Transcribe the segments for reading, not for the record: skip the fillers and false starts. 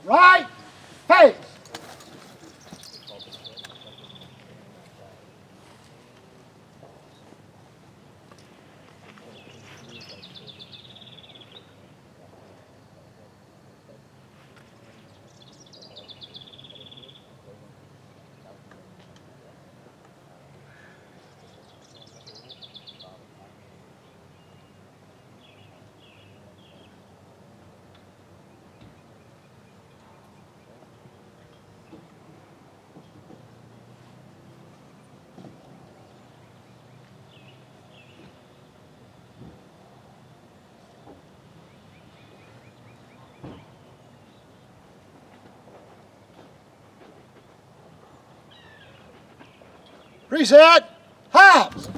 right, face. Reset. Hops.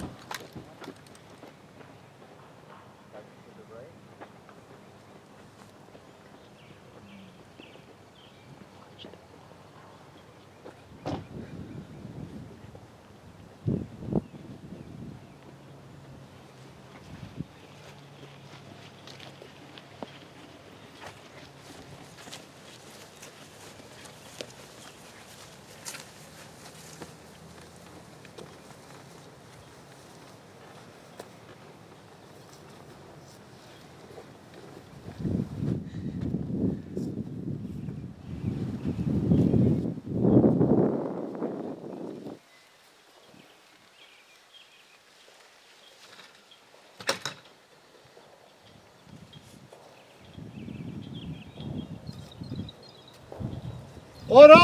Order,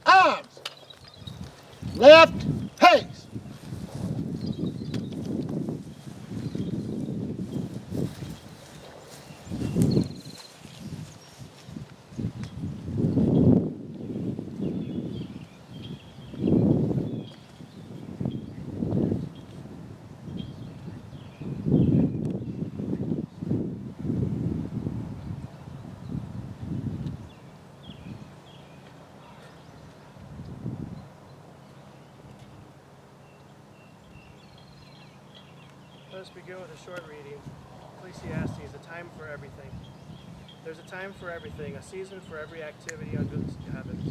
arms. Left, pace. Let us begin with a short reading. Ecclesiastes, a time for everything. There's a time for everything, a season for every activity under the heavens.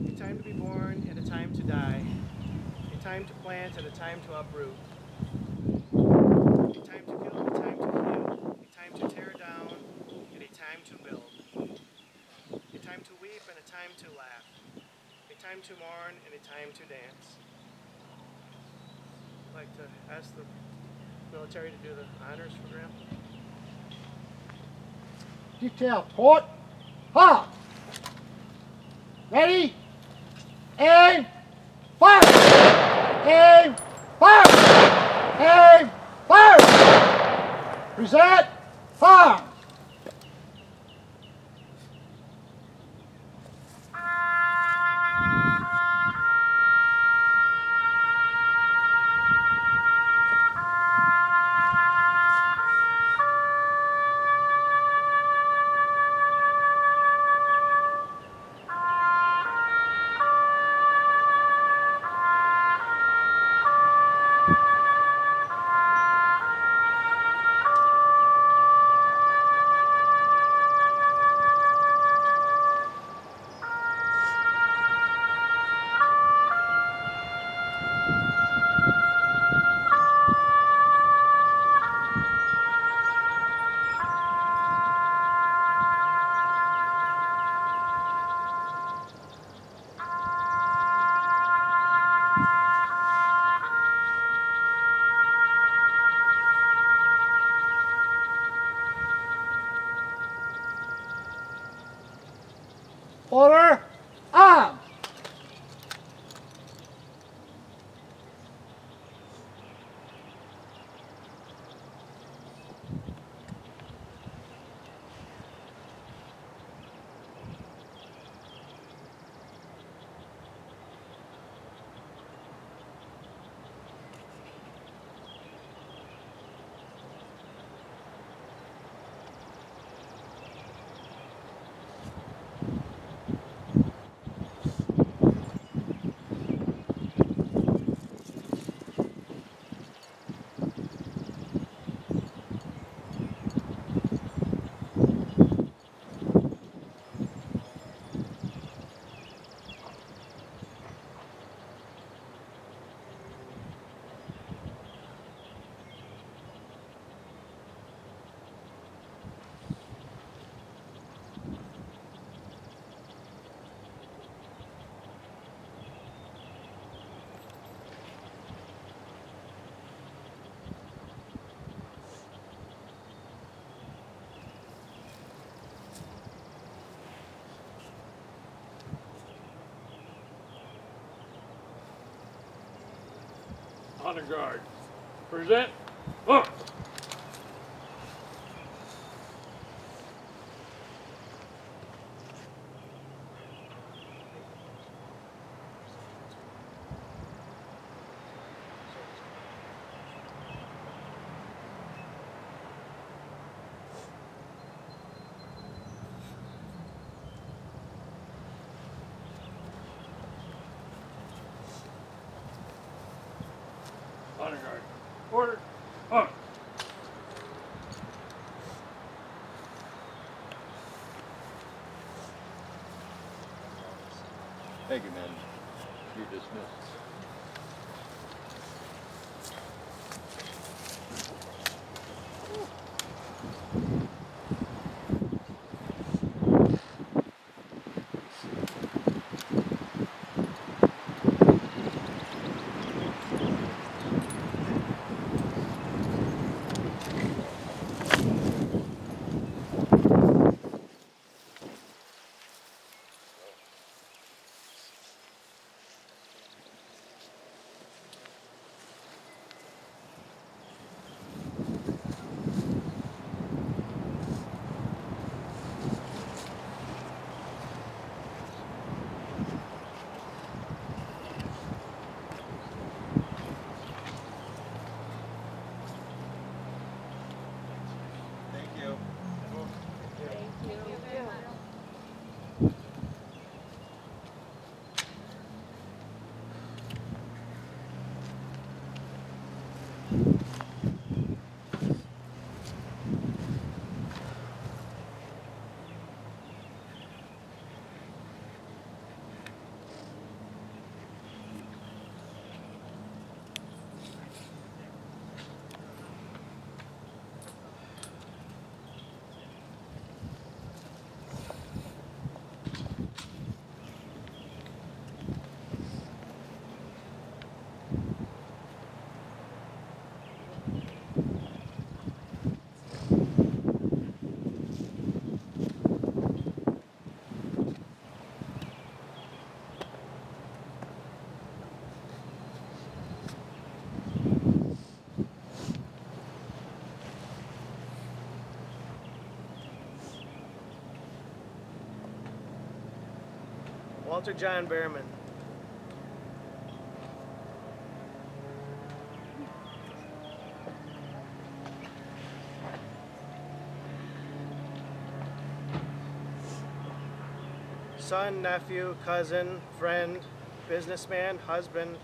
A time to be born and a time to die. A time to plant and a time to uproot. A time to kill and a time to heal. A time to tear down and a time to build. A time to weep and a time to laugh. A time to mourn and a time to dance. I'd like to ask the military to do the honors for Graham. Detail, port, hop. Ready, aim, fire. Aim, fire. Aim, fire. Reset, fire. Order, arms. Honor guard. Present. Up. Honor guard. Order. Up. Thank you, man. You're dismissed. Thank you. Walter John Bearman. Son, nephew, cousin, friend, businessman, husband,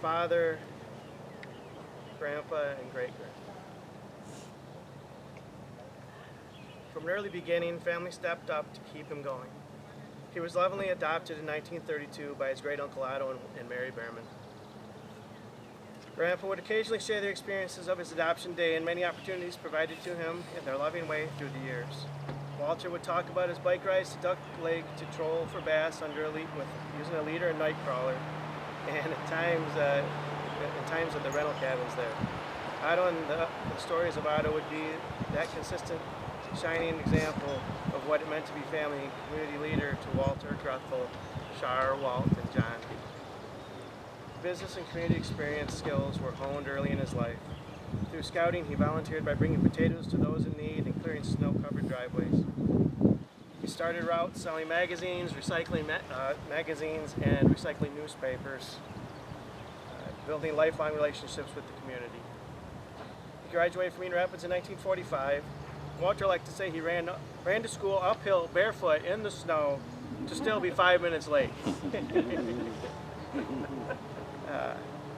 father, grandpa, and great-grandpa. From an early beginning, family stepped up to keep him going. He was lovingly adopted in 1932 by his great-uncle Otto and Mary Bearman. Grandpa would occasionally share their experiences of his adoption day and many opportunities provided to him in their loving way through the years. Walter would talk about his bike rides to Duck Lake to troll for bass under using a leader and night crawler, and at times of the rental cabins there. Otto and the stories of Otto would be that consistent, shining example of what it meant to be family and community leader to Walter, Gruthel, Shar, Walt, and John. Business and community experience skills were honed early in his life. Through scouting, he volunteered by bringing potatoes to those in need and clearing snow-covered driveways. He started routes selling magazines, recycling magazines, and recycling newspapers, building lifelong relationships with the community. He graduated from Cedar Rapids in 1945. Walter liked to say he ran to school uphill, barefoot, in the snow, to still be 5 minutes late.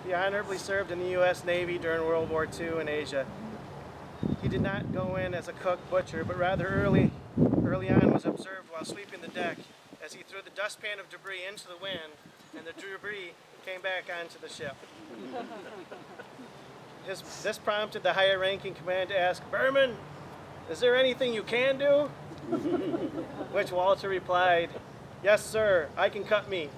He honorably served in the U.S. Navy during World War II in Asia. He did not go in as a cook butcher, but rather early on was observed while sweeping the deck as he threw the dustpan of debris into the wind, and the debris came back onto the ship. This prompted the higher-ranking command to ask, "Bearman, is there anything you can do?" Which Walter replied, "Yes, sir, I can cut meat."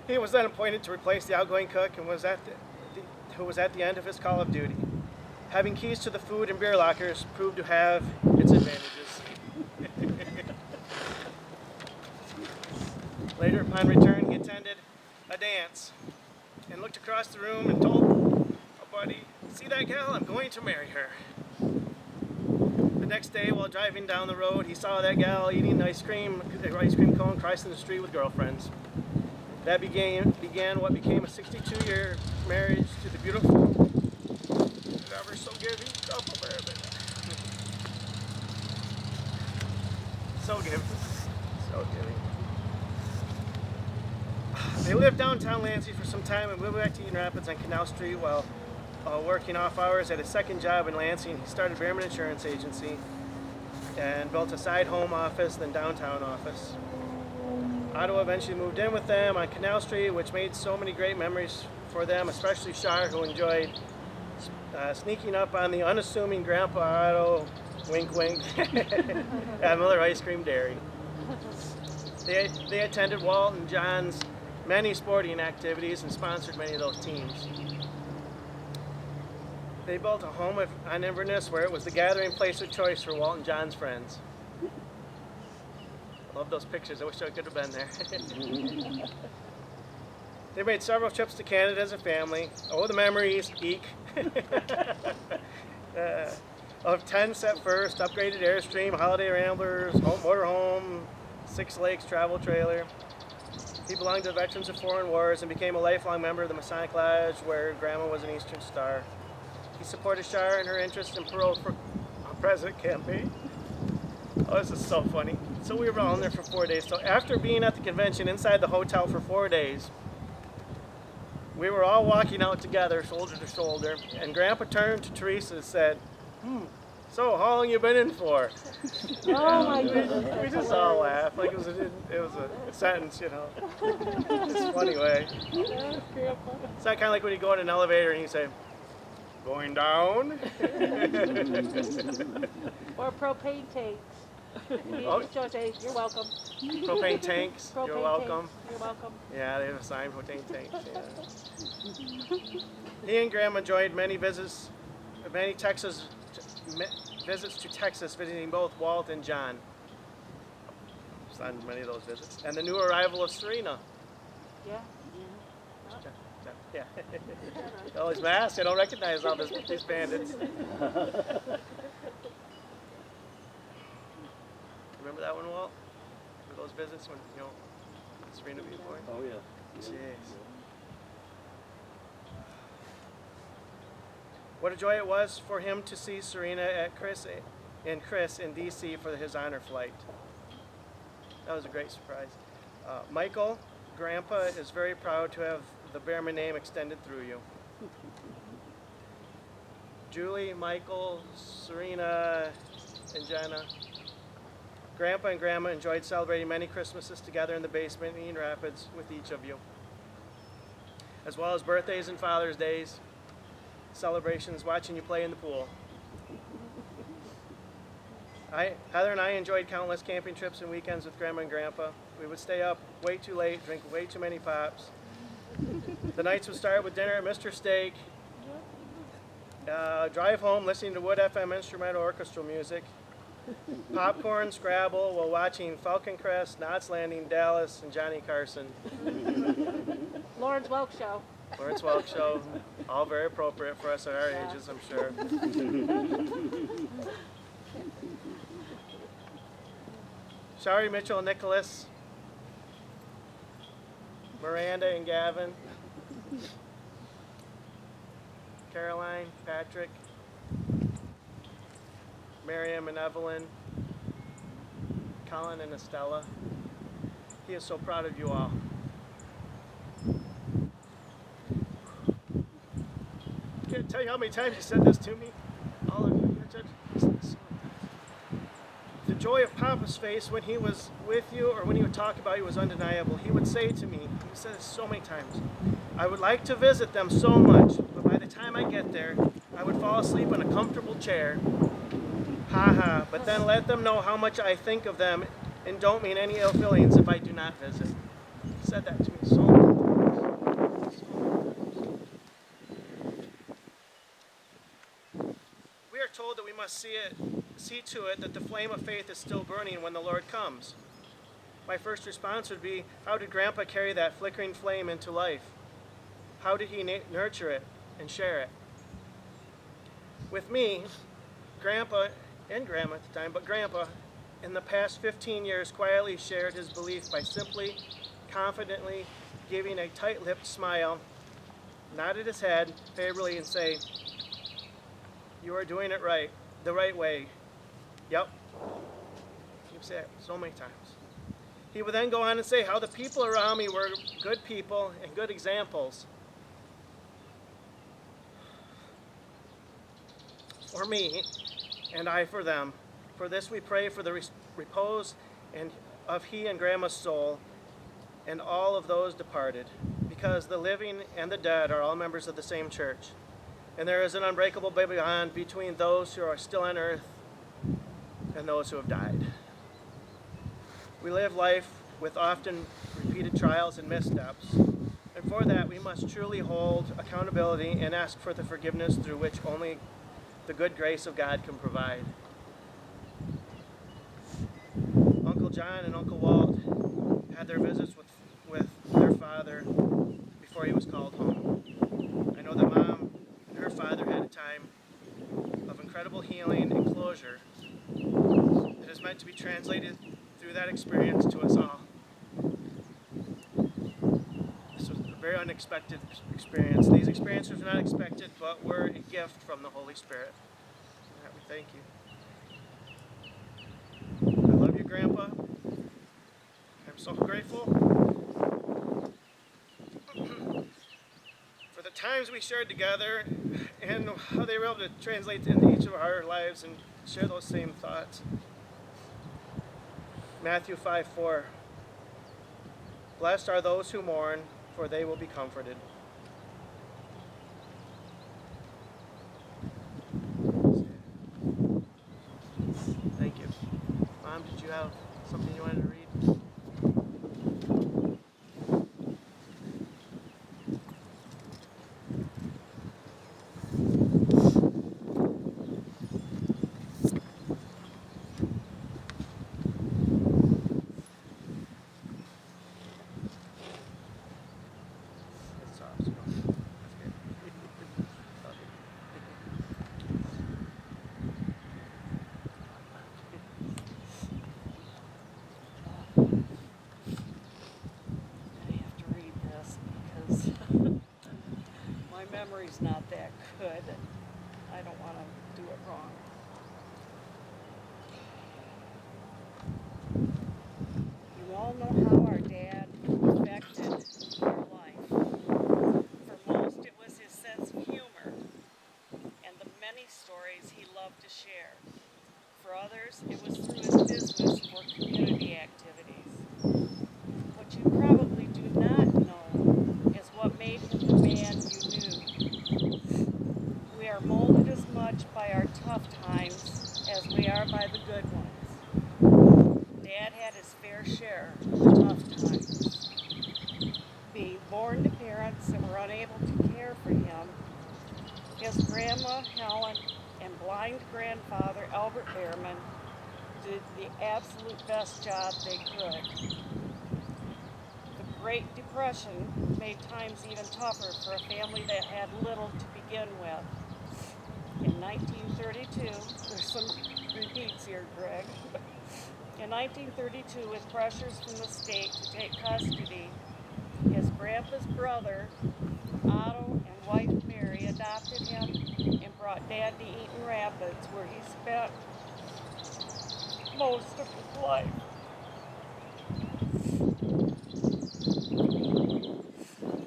He was then appointed to replace the outgoing cook and who was at the end of his call of duty. Having keys to the food and beer lockers proved to have its advantages. Later, upon return, he attended a dance and looked across the room and told a buddy, "See that gal? I'm going to marry her." The next day, while driving down the road, he saw that gal eating ice cream cone crossing the street with girlfriends. That began what became a 62-year marriage to the beautiful, ever so giving couple, Bearman. So giving. So giving. They lived downtown Lansing for some time and moved back to Eaton Rapids on Canal Street while working off hours at his second job in Lansing. He started Bearman Insurance Agency and built a side home office, then downtown office. Otto eventually moved in with them on Canal Street, which made so many great memories for them, especially Shar, who enjoyed sneaking up on the unassuming Grandpa Otto, wink wink, at Miller Ice Cream Dairy. They attended Walt and John's many sporting activities and sponsored many of those teams. They built a home on Inverness where it was the gathering place of choice for Walt and John's friends. I love those pictures. I wish I could have been there. They made several trips to Canada as a family. Oh, the memories, eek. Of 10 set first, upgraded Airstream, Holiday Ramblers, motorhome, Six Lakes travel trailer. He belonged to the Veterans of Foreign Wars and became a lifelong member of the Masonic Lodge, where Grandma was an Eastern Star. He supported Shar in her interest in parole for a president campaign. Oh, this is so funny. So we were all in there for 4 days. So after being at the convention inside the hotel for 4 days, we were all walking out together, shoulder to shoulder, and Grandpa turned to Teresa and said, "So, how long you been in for?" Oh my goodness. We just all laughed like it was a sentence, you know. It's a funny way. It's not kind of like when you go in an elevator and you say, "Going down?" Or propane tanks. Oh. Just say, "You're welcome." Propane tanks, Propane you're welcome. tanks, you're welcome. Yeah, they have a sign, propane tanks, yeah. He and Grandma enjoyed many visits to Texas, visiting both Walt and John. On many of those visits. And the new arrival of Serena. Yeah. Yeah. Oh, his mask, I don't recognize all these bandits. Remember that one, Walt? For those visits when, Serena was born? Oh, yeah. Jeez. What a joy it was for him to see Serena and Chris in D.C. for his honor flight. That was a great surprise. Michael, Grandpa is very proud to have the Bearman name extended through you. Julie, Michael, Serena, and Jenna. Grandpa and Grandma enjoyed celebrating many Christmases together in the basement in Eaton Rapids with each of you, as well as birthdays and Father's Days, celebrations, watching you play in the pool. Heather and I enjoyed countless camping trips and weekends with Grandma and Grandpa. We would stay up way too late, drink way too many pops. The nights would start with dinner at Mr. Steak, drive home listening to Wood FM instrumental orchestral music, popcorn, Scrabble, while watching Falcon Crest, Knots Landing, Dallas, and Johnny Carson. Lawrence Welk Show. Lawrence Welk Show, all very appropriate for us at our ages, I'm sure. Shari, Mitchell, Nicholas, Miranda and Gavin, Caroline, Patrick, Miriam and Evelyn, Colin and Estella. He is so proud of you all. Can't tell you how many times he said this to me. All of you. The joy of Papa's face when he was with you or when he would talk about you was undeniable. He would say to me, he said this so many times, "I would like to visit them so much, but by the time I get there, I would fall asleep in a comfortable chair. Ha ha, but then let them know how much I think of them and don't mean any ill feelings if I do not visit." He said that to me so many times. We are told that we must see to it that the flame of faith is still burning when the Lord comes. my first response would be, how did Grandpa carry that flickering flame into life? How did he nurture it and share it? With me, Grandpa and Grandma at the time, but Grandpa, in the past 15 years, quietly shared his belief by simply, confidently giving a tight-lipped smile, nodded his head favorably, and say, "You are doing it right, the right way. Yep." He would say it so many times. He would then go on and say how the people around me were good people and good examples for me, and I for them. For this we pray for the repose and of he and Grandma's soul and all of those departed, because the living and the dead are all members of the same church, and there is an unbreakable bond between those who are still on earth and those who have died. We live life with often repeated trials and missteps, and for that we must truly hold accountability and ask for the forgiveness through which only the good grace of God can provide. Uncle John and Uncle Walt had their visits with their father before he was called home. I know that Mom and her father had a time of incredible healing and closure that is meant to be translated through that experience to us all. This was a very unexpected experience. These experiences were not expected, but were a gift from the Holy Spirit. For that we thank you. I love you, Grandpa. I'm so grateful for the times we shared together and how they were able to translate into each of our lives and share those same thoughts. Matthew 5:4. Blessed are those who mourn, for they will be comforted. Thank you. Mom, did you have something you wanted to read? It's off, so that's good. I have to read this because my memory's not that good and I don't want to do it wrong. You all know how our dad affected our life. For most, it was his sense of humor and the many stories he loved to share. For others, it was through his business or community activities. What you probably do not know is what made him the man you knew. We are molded as much by our tough times as we are by the good ones. Dad had his fair share of the tough times. Being born to parents that were unable to care for him, his grandma Helen and blind grandfather Albert Bearman did the absolute best job they could. The Great Depression made times even tougher for a family that had little to begin with. In 1932, there's some repeats here, Greg. In 1932, with pressures from the state to take custody, his grandpa's brother, Otto, and wife Mary adopted him and brought Dad to Eaton Rapids, where he spent most of his life.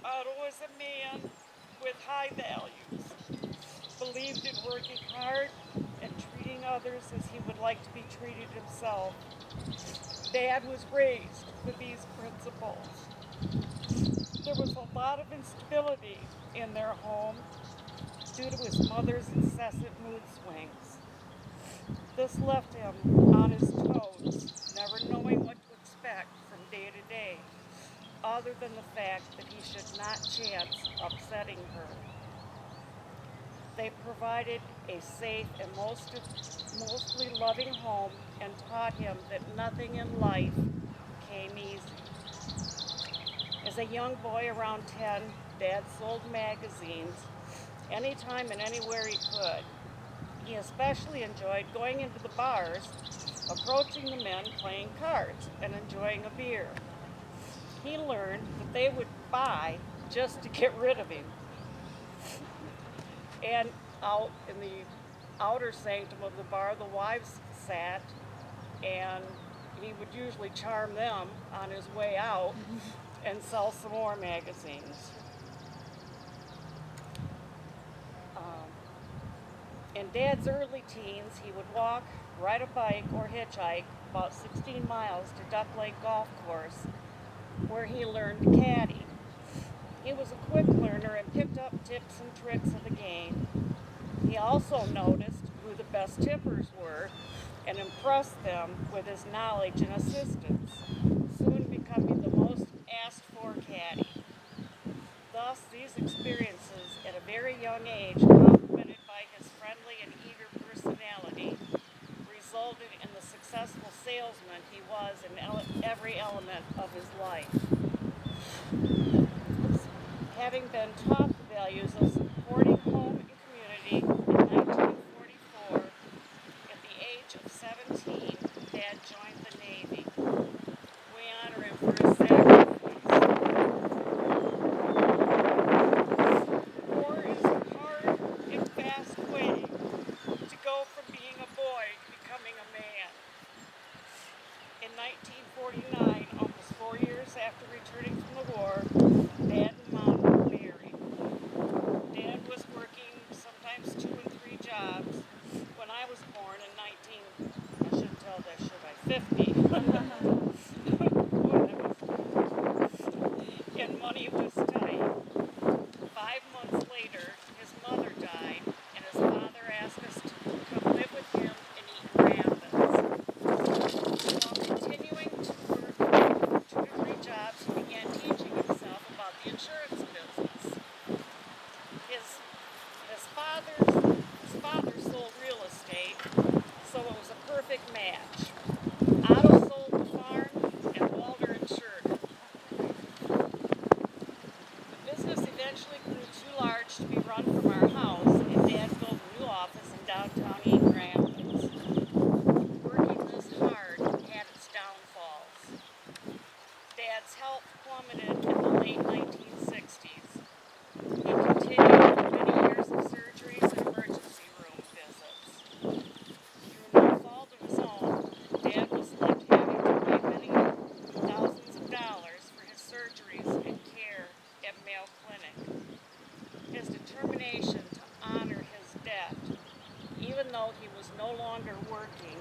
Otto was a man with high values, believed in working hard and treating others as he would like to be treated himself. Dad was raised with these principles. There was a lot of instability in their home due to his mother's incessant mood swings. This left him on his toes, never knowing what to expect from day to day, other than the fact that he should not chance upsetting her. They provided a safe and mostly loving home and taught him that nothing in life came easy. As a young boy around 10, Dad sold magazines anytime and anywhere he could. He especially enjoyed going into the bars, approaching the men playing cards, and enjoying a beer. He learned that they would buy just to get rid of him. And out in the outer sanctum of the bar, the wives sat, and he would usually charm them on his way out and sell some more magazines. In Dad's early teens, he would walk, ride a bike, or hitchhike about 16 miles to Duck Lake Golf Course, where he learned to caddy. He was a quick learner and picked up tips and tricks of the game. He also noticed who the best tippers were and impressed them with his knowledge and assistance, soon becoming the most asked for caddy. Thus, these experiences at a very young age, complemented by his friendly and eager personality, resulted in the successful salesman he was in every element of his life. Having been taught the values of supporting home and community in 1944, at the age of 17, Dad joined the Navy. We honor him for his sacrifice. War is a hard and fast way to go from being a boy to becoming a man. In 1949, almost 4 years after returning from the war, Dad and Mom were married. Dad was working sometimes 2 and 3 jobs. When I was born in I shouldn't tell this, should I? 50. And money was tight. 5 months later, his mother died, and his father asked us to come live with him in Eaton Rapids. While continuing to work 2 to 3 jobs, he began teaching himself about the insurance business. His father sold real estate, so it was a perfect match. Otto sold the farm, and Walter insured it. The business eventually grew too large to be run from our house, and Dad built a new office in downtown Eaton Rapids. Working this hard had its downfalls. Dad's health plummeted in the late 1960s. He continued with many years of surgeries and emergency room visits. Through no fault of his own, Dad was left having to pay many thousands of dollars for his surgeries and care at Mayo Clinic. His determination to honor his debt, even though he was no longer working,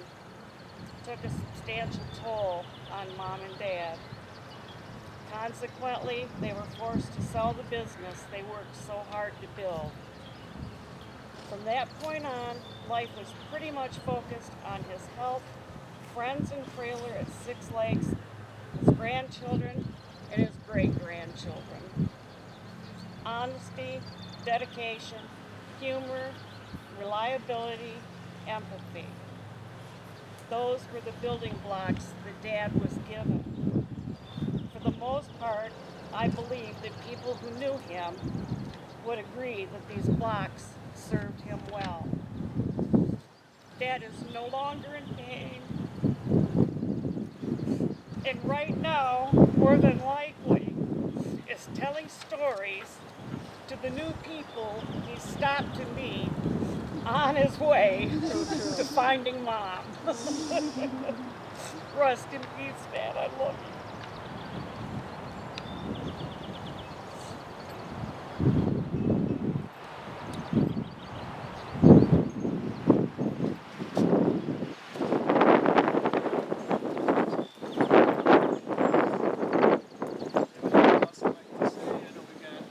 took a substantial toll on Mom and Dad. Consequently, they were forced to sell the business they worked so hard to build. From that point on, life was pretty much focused on his health, friends and trailer at Six Lakes, his grandchildren, and his great-grandchildren. Honesty, dedication, humor, reliability, empathy. Those were the building blocks that Dad was given. For the most part, I believe that people who knew him would agree that these blocks served him well. Dad is no longer in pain, and right now, more than likely, is telling stories to the new people he stopped to meet on his way to finding Mom. Rest in peace, Dad. I love you. Anything else you'd like to say? I know we've got,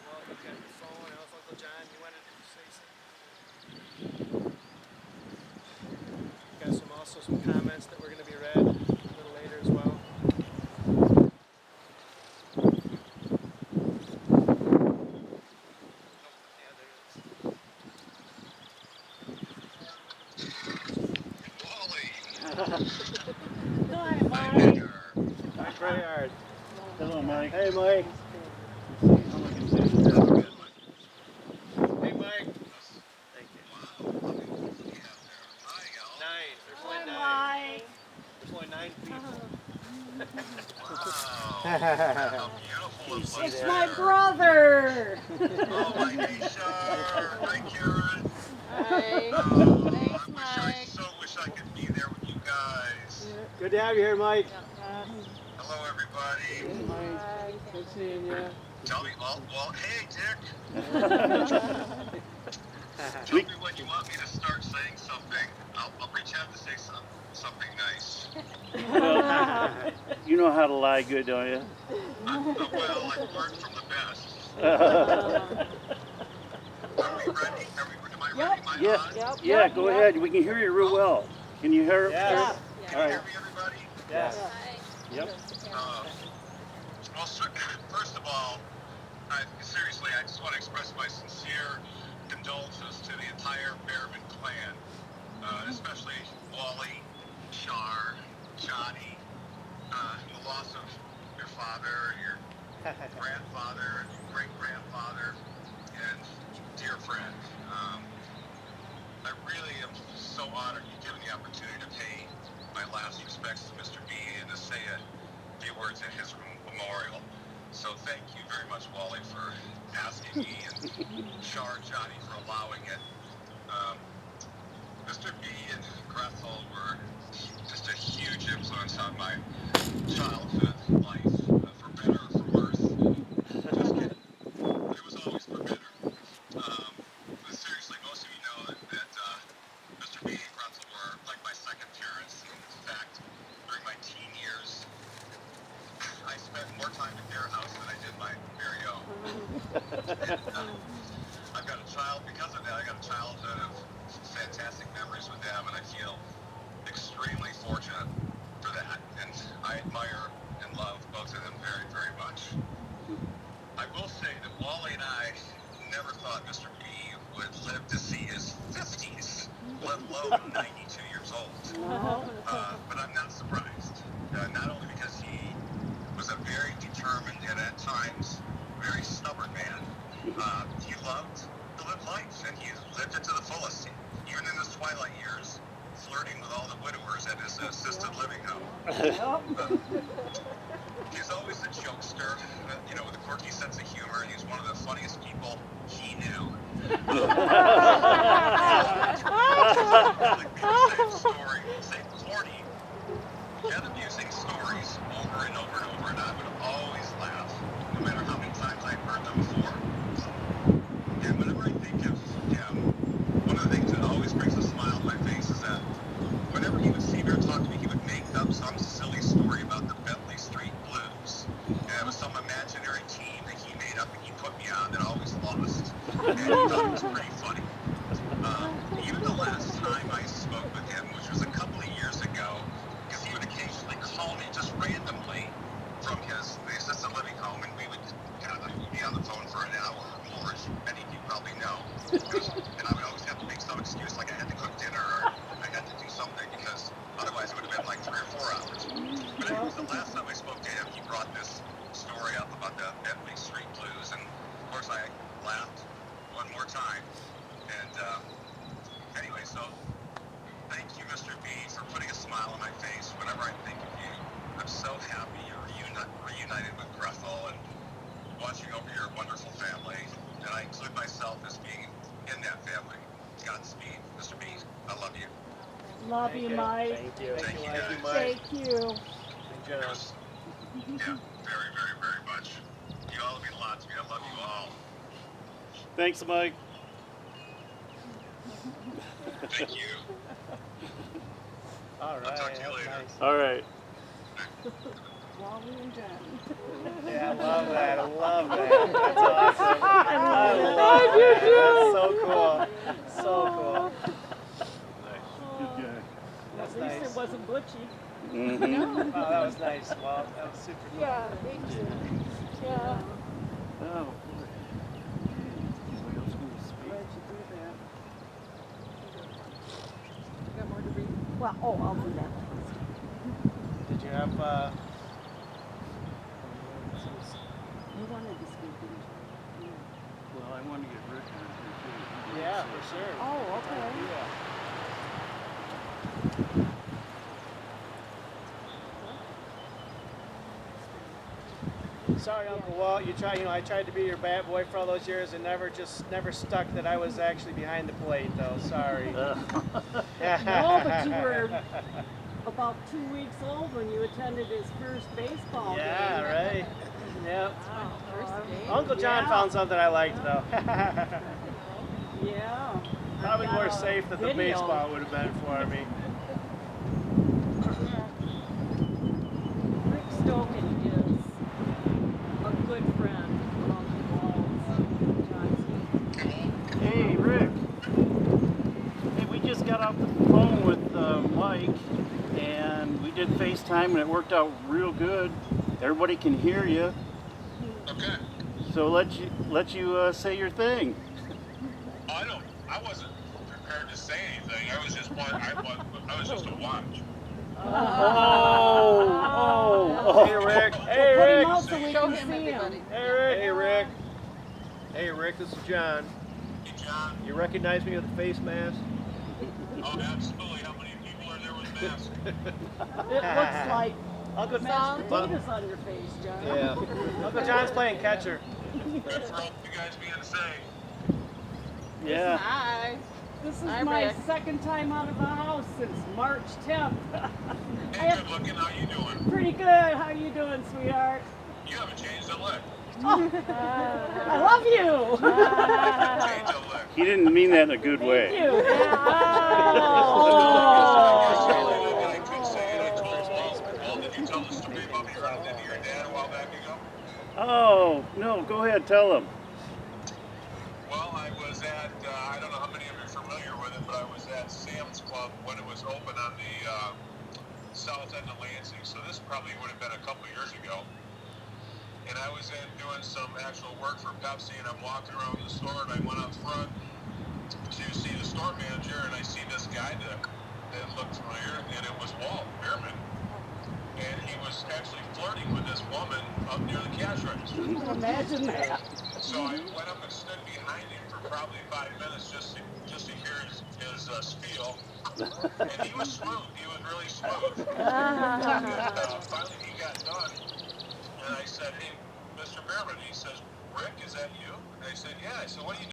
well, you've got the phone, and also Uncle John, you wanted to say something? Got some comments that were going to be read a little later as well. Yeah, there is. Go on, Bonnie. Hello, Mike. Hey, Mike. Hey, Mike. Thank you. Hi, y'all. 9. There's Hi, only 9. Mike. There's only 9 people. Wow. How beautiful Can you it see looks It's that? my there. brother. Oh, my hey, Shar. Hi, Karen. Hi. Oh, Thanks, I Mike. so wish I could be there with you guys. Good to have you here, Mike. Hello, everybody. Hi. Good seeing you. Tell me, hey, Dick. Tell me when you want me to start saying something. I'll reach out to say something nice. You know how to lie good, don't you? Well, I've learned from the best. Are we ready? Am I ready? Am I Yeah. on? Yep. Yeah, go ahead. We can hear you real well. Can you hear? Yes. Can All you right. hear me, everybody? Yes. Yep. Well, first of all, seriously, I just want to express my sincere condolences to the entire Bearman clan, especially Wally, Char, Johnny, the loss of your father, your grandfather, great-grandfather, and dear friend. I really am so honored you've given the opportunity to pay my last respects to Mr. B and to say a few words in his memorial. So thank you very much, Wally, for asking me, and Char, Johnny, for allowing it. Mr. B and Grethel were just a huge influence on my childhood life, for better or for worse. Just kidding. But it was always for better. But seriously, most of you know that Mr. B and Grethel were like my second parents. In fact, during my teen years, I spent more time at their house than I did my very own. And I've got a child, because of that, I got a childhood of fantastic memories with them, and I feel extremely fortunate for that. And I admire and love both of them very, very much. I will say that Wally and I never thought Mr. B would live to see his 50s, let alone 92 years old. But I'm not surprised, not only because he was a very determined and at times very stubborn man. He loved to live life, and he lived it to the fullest, even in his twilight years, flirting with all the widowers at his assisted living home. He's always a jokester, with a quirky sense of humor, and he's one of the funniest people he knew. Same corny, yet amusing stories over and over and over, and I would always laugh, no matter how many times I've heard them before. And whenever I think of him, one of the things that always brings a smile to my face is that whenever he would see me or talk to me, he would make up some silly story about the Bentley Street Blues. And it was some imaginary team that he made up and he put me on that always lost. And he thought it was pretty funny. Even the last time I spoke with him, which was a couple of years ago, because he would occasionally call me just randomly from the assisted living home, and we would be on the phone for an hour or more, as many of you probably know. And I would always have to make some excuse, like I had to cook dinner or I had to do something, because otherwise it would have been like 3 or 4 hours. But anyways, the last time I spoke to him, he brought this story up about the Bentley Street Blues, and of course I laughed one more time. And anyway, so thank you, Mr. B, for putting a smile on my face whenever I think of you. I'm so happy you're reunited with Grethel and watching over your wonderful family. And I include myself as being in that family. Godspeed, Mr. B. I love you. Love you, Mike. Thank you. Thank you, guys. Thank you. Generous. Yeah, very, very, very much. You all mean a lot to me. I love you all. Thanks, Mike. Thank you. All right. I'll talk to you That's later. nice. All right. Wally and Johnny. Yeah, I love that. I love that. That's awesome. I love that. That's so cool. So cool. Good guy. That's At least nice. it wasn't butchy. Mm-hmm. Oh, that was nice. Well, that was super cool. Yeah, me too. Yeah. Oh, boy. Anybody else want to speak? Glad you do that. You got more to read? Well, I'll do that. Did you have You wanted to speak, didn't you? Well, I wanted to get Rick on here too. He Yeah, didn't for say sure. Oh, okay. Yeah. Sorry, Uncle Walt. I tried to be your bat boy for all those years, and never stuck that I was actually behind the plate, though. Sorry. No, but you were about 2 weeks old when you attended his first baseball Yeah, game. right. Yep. Wow, first game. Uncle John Yeah. found something I liked, though. Yeah. Probably I've more got a safe than the video. baseball would have been for me. Rick Stoken is a good friend of Uncle Walt's. Johnson. Hey, Rick. Hey, we just got off the phone with Mike, and we did FaceTime, and it worked out real good. Everybody can hear you, Okay. so let you say your thing. I wasn't prepared to say anything. I was just a watch. Oh. Hey, Rick. Put Hey, him Rick. out so we Show can him, see everybody. him. Hey, Rick. Hey, Rick. Hey, Rick. This is John. Hey, John. You recognize me with the face mask? Oh, absolutely. How many people are there with masks? It looks like Uncle mashed potatoes on your face, John. Yeah. Uncle John's playing catcher. Good for all you guys being safe. Yeah. Hi. This is Hi, my Rick. second time out of the house since March 10th. Hey, good looking. How you doing? Pretty good. How you doing, sweetheart? You haven't changed a lick. I love you. Change a lick. He didn't mean that in a good way. Thank you. I Oh. could say it. I told Walt, did you tell the story about me running into your dad a while back ago? Oh, no, go ahead, tell him. Well, I was at, I don't know how many of you are familiar with it, but I was at Sam's Club when it was open on the south end of Lansing. So this probably would have been a couple years ago. And I was in doing some actual work for Pepsi, and I'm walking around the store, and I went out front to see the store manager, and I see this guy that looked familiar, and it was Walt Bearman. And he was actually flirting with this woman up near the cash register. Imagine that. So I went up and stood behind him for probably 5 minutes just to hear his spiel. And he was smooth. He was really smooth. And finally he got done. And I said, hey, Mr. Bearman. He says, Rick, is that you? And I said, yeah. I said, what are you doing?